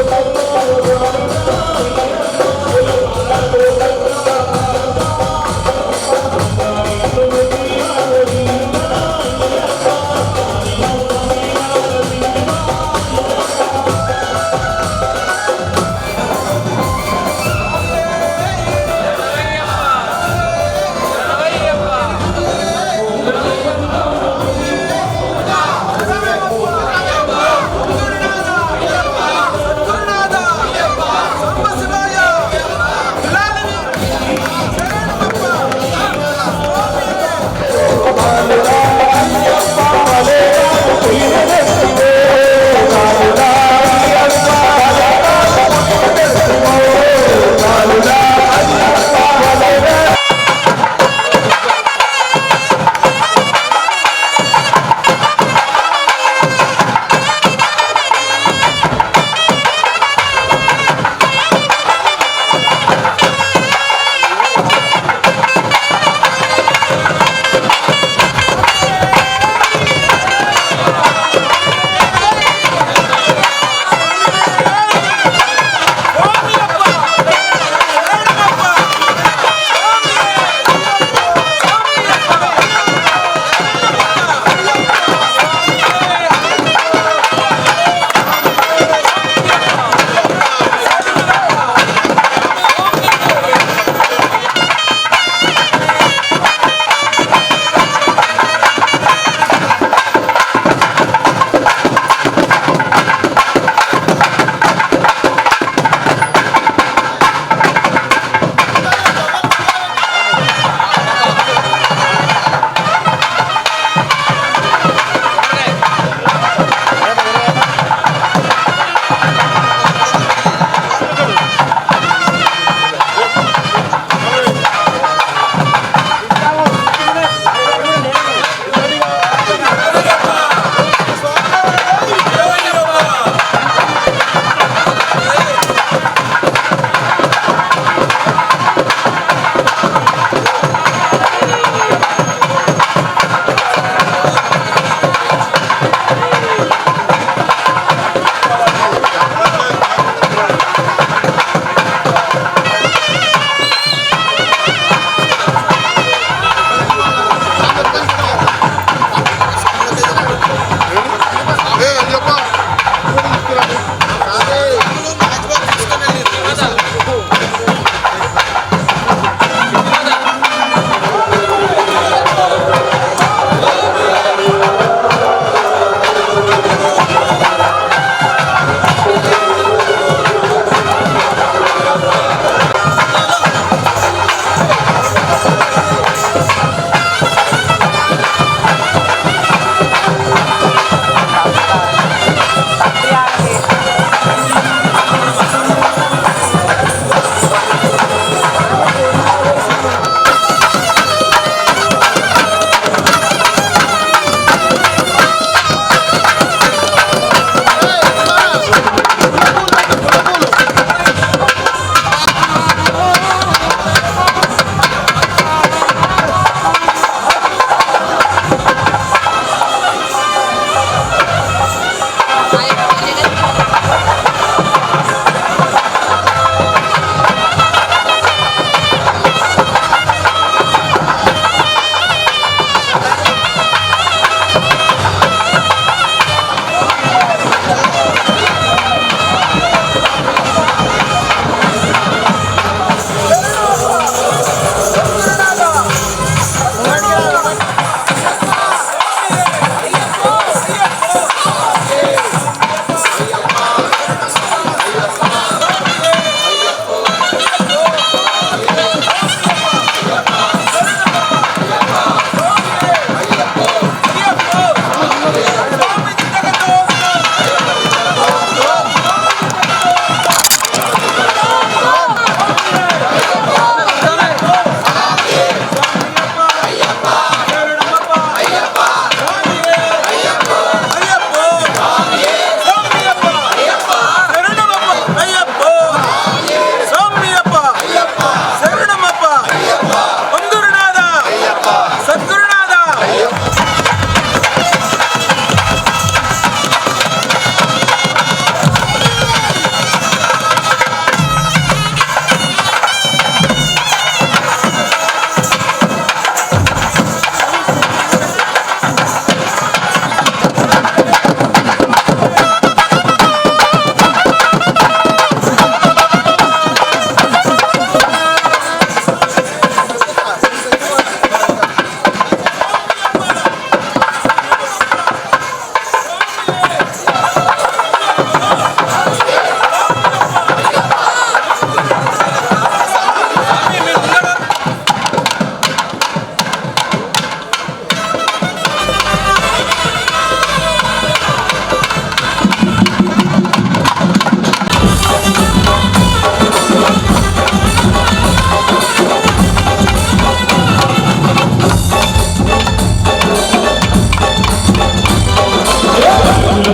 Thank you.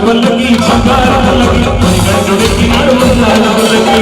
పల్లకి బంగారు పల్లకి పరిగెడుకినాడు ముత్యాల పల్లకి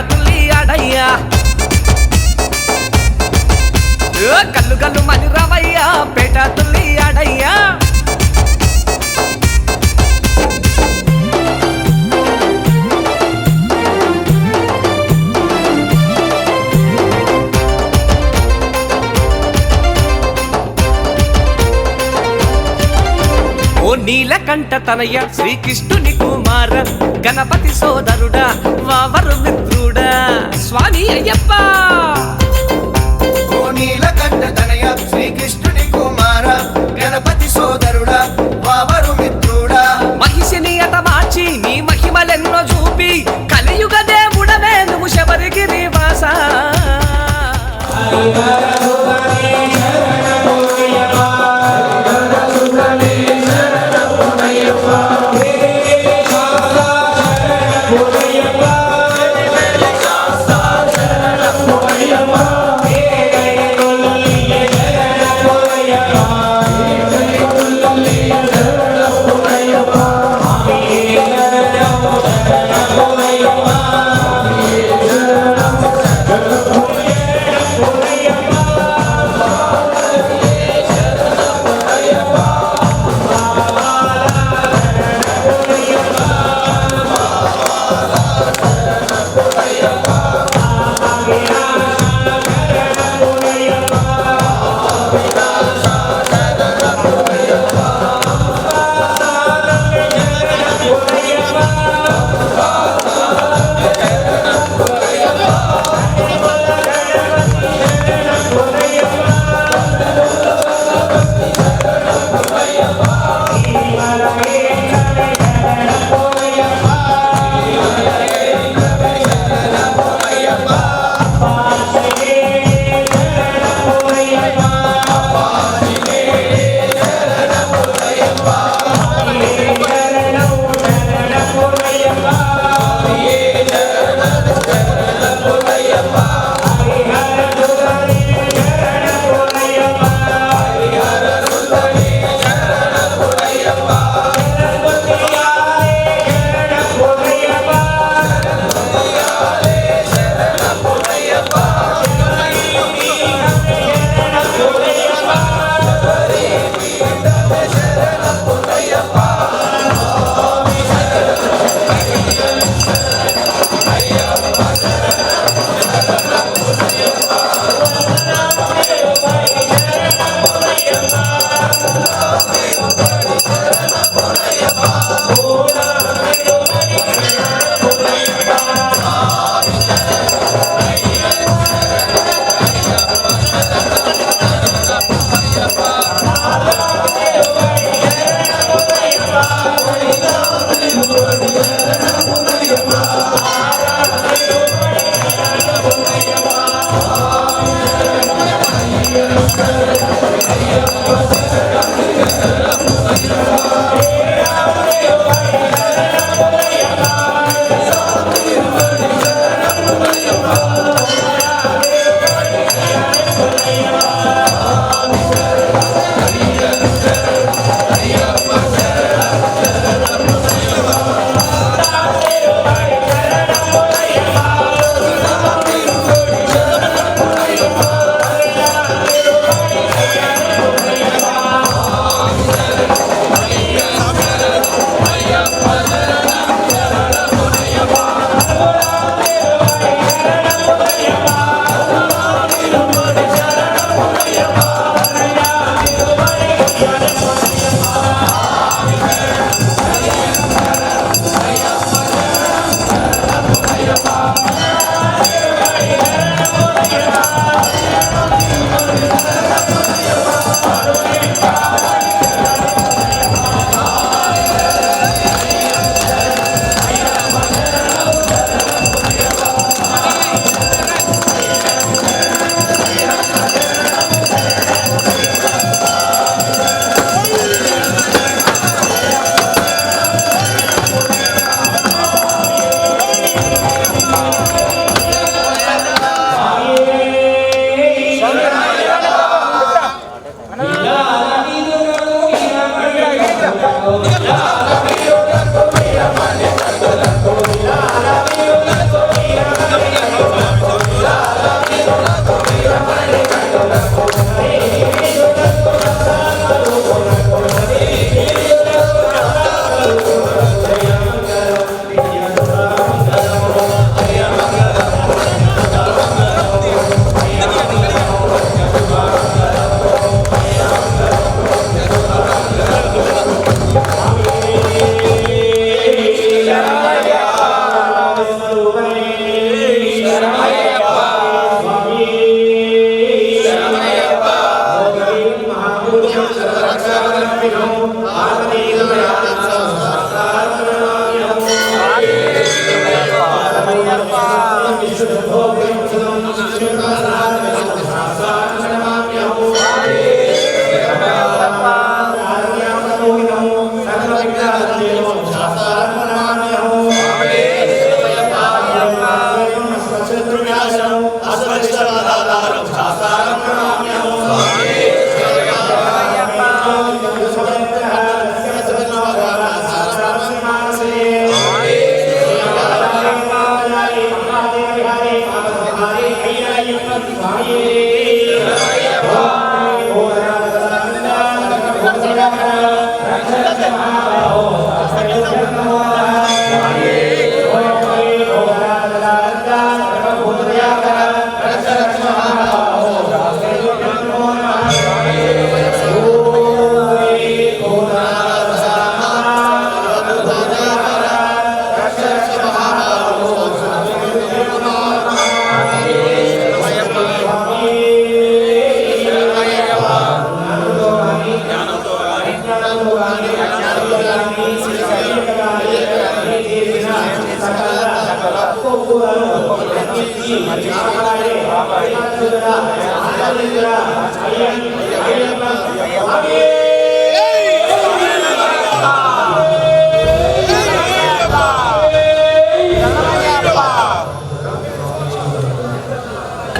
తుల్లి ఆడయ్యా కల్లు కల్లు మని రావయ్యా పేట తుల్లి ఆడయ్యా ఓ నీలకంఠ తనయ శ్రీకృష్ణుని కుమార గణపతి సోదరుడా వావరు మిత్రుడా స్వామి అయ్యప్ప. ఓ నీలకంఠ తనయ శ్రీకృష్ణుని కుమార గణపతి సోదరుడా వావరు మిత్రుడా మహిషిని అతమార్చి నీ మహిమలెన్నో చూపి కలియుగ దేవుడవే నువ్వు శబరిగిరి వాస.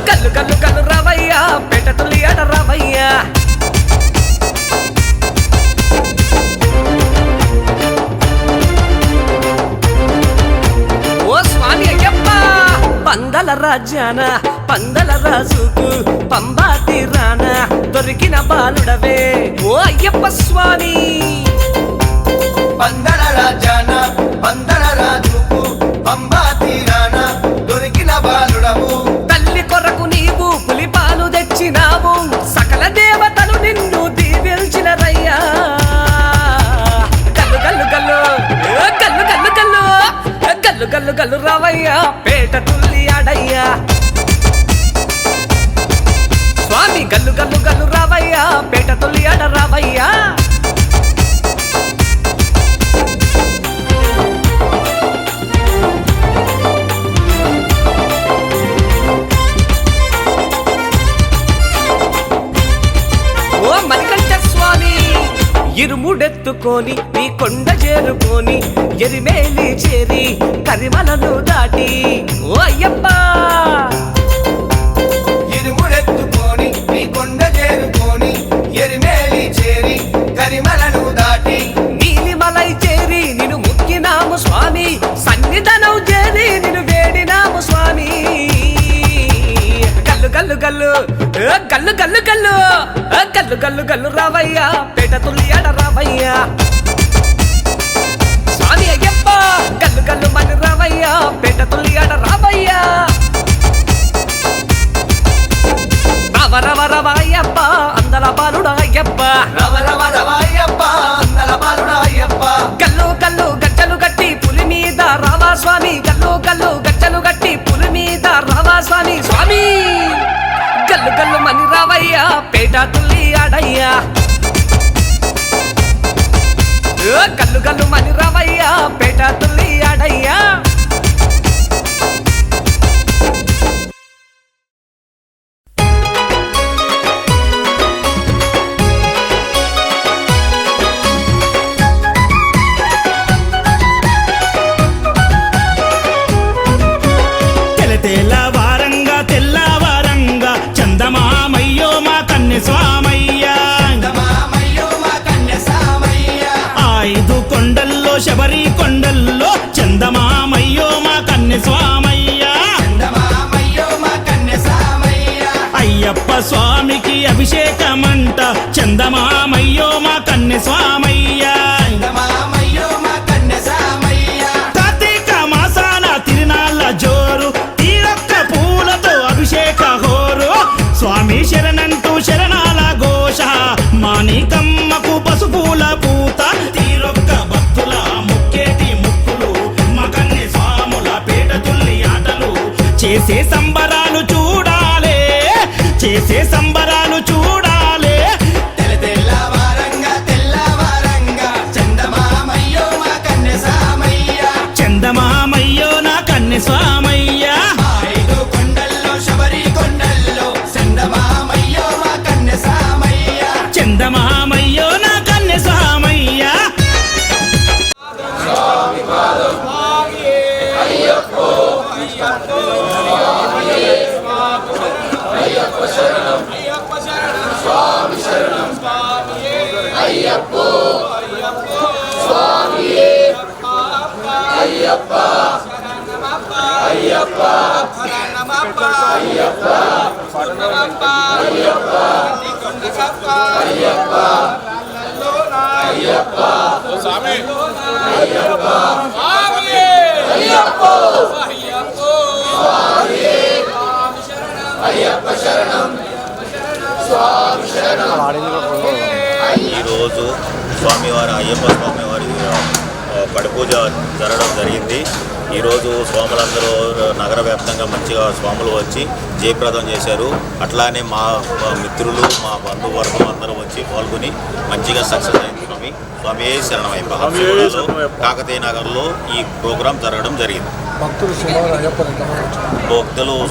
కల్లు కల్లు కల్లు రావయ్యా పేట తుల్లి ఆట రావయ్యా ఓ స్వామి అయ్యప్ప పందల రాజ్యాన పందల రాజుకు పంబా తీరాన దొరికిన బాలుడవే ఓ అయ్యప్ప స్వామి పందల రాజాన పందల రాజుకు పంబా తీరాన దొరికిన బాలుడవు తల్లి కొరకు నీవు పులిపాలు తెచ్చినావు సకల దేవతలు నిన్ను దీవించిన రయ్యా గల్లు గల్లు గల్లు గల్లు గల్లు గల్లు గల్లు గల్లు గల్లు రావయ్యా పేట తుల్లి ఆడయ్యా స్వామి గల్లు గల్లు గల్లు రావయ్యా పేట తుల్లి ఆడ రావయ్యా ఓ మణికంఠ స్వామి ఇరుముడెత్తుకొని నీ కొండ చేరుకొని ఎరిమేలి చేరి కరిమలను దాటి ఓ అయ్యప్ప ఇరుముడెత్తుకొని నీ కొండ చేరుకొని ఎరిమేలి చేరి కరిమలను దాటి నీలిమలై చేరి నిన్ను ముక్కినాము స్వామి సన్నిధనం చేరి నిన్ను వేడినాము స్వామి గల్లు గల్లు గల్లు గల్లు గల్లు గల్లు గల్లు గల్లు గల్లు రావయ్యా పేట తుల్లి ఆడ రావయ్యా స్వామి అయ్యప్ప గల్లు గల్లు మని రావయ్యా పేట తుల్లి ఆడ రావయ్యా రవ రవ రవ అయ్యప్ప అందల బాలుడ అయ్యప్ప రవ రవ రవ అయ్యప్ప అందల బాలుడ అయ్యప్ప గల్లు గల్లు గజ్జలు గట్టి పులి మీద రావా స్వామి గల్లు గల్లు గజ్జలు గట్టి పులి మీద రావా స్వామి స్వామి గల్లు గల్లు మని రావయ్యా పేట తుల్లి ఆడయ్యా గల్లు గల్లు మని రావయ్యా పేట తుల్లి ఆడయ్యా తెల్లవారంగా చందమామయ్యో మా కన్నె స్వామయ్యా ఐదు కొండల్లో శబరి కొండల్లో చందమామయ్యో మా కన్నె స్వామయ్యా అయ్యప్ప స్వామికి అభిషేకమంట చందమామయ్యో మా కన్నె స్వామయ్యా కార్తీక మాసాల తిరునాళ్ళ జోరు తీరొక్క పూలతో అభిషేక హోరు స్వామి శరణంటూ శరణాల ఘోష మాణికమ్మకు పసుపుల పూత తీరొక్క భక్తుల ముక్కేటి ముక్కులు మకన్ని స్వాముల పేట తుల్లి ఆటలు చేసే సంబరాలు చూడాలే చేసే సంబరాలు చూడాలే తెల్లవారంగా చందమామయ్యో మా కన్నె సామయ్య చందమామయ్యో నా కన్నె స్వామయ్యా 5 ఈరోజు స్వామివారి అయ్యప్ప స్వామివారి పడి పూజ జరగడం జరిగింది. ఈరోజు స్వాములందరూ నగర వ్యాప్తంగా మంచిగా స్వాములు వచ్చి జయప్రదం చేశారు. అట్లానే మా మిత్రులు మా బంధువర్గం అందరూ వచ్చి పాల్గొని మంచిగా సక్సెస్ అయింది. స్వామి శరణమయ్యప్ప. కాకతీయ నగర్లో ఈ ప్రోగ్రాం జరగడం జరిగింది. భక్తులు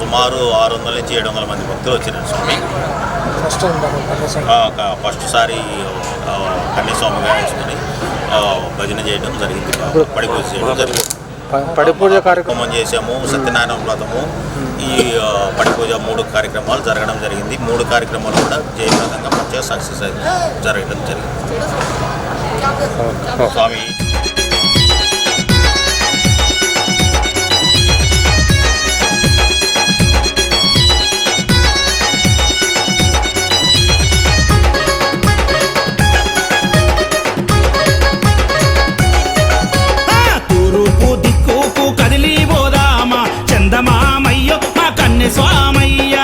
సుమారు 600 నుంచి 700 మంది భక్తులు వచ్చినారు. స్వామి ఫస్ట్ సారి కన్యస్వామిగా వేసుకొని భజన చేయడం జరిగింది. పడి పూజ చేయడం జరిగింది. పడి పూజ కార్యక్రమం చేసాము. సత్యనారాయణ వ్రతము, ఈ పడి పూజ 3 కార్యక్రమాలు జరగడం జరిగింది. 3 కార్యక్రమాలు కూడా జయప్రదంగా మంచిగా సక్సెస్ జరగడం జరిగింది. స్వామి తూరుపు దిక్కుకు కదిలి పోదామా చందమామయ్యో మా కన్నె స్వామయ్య.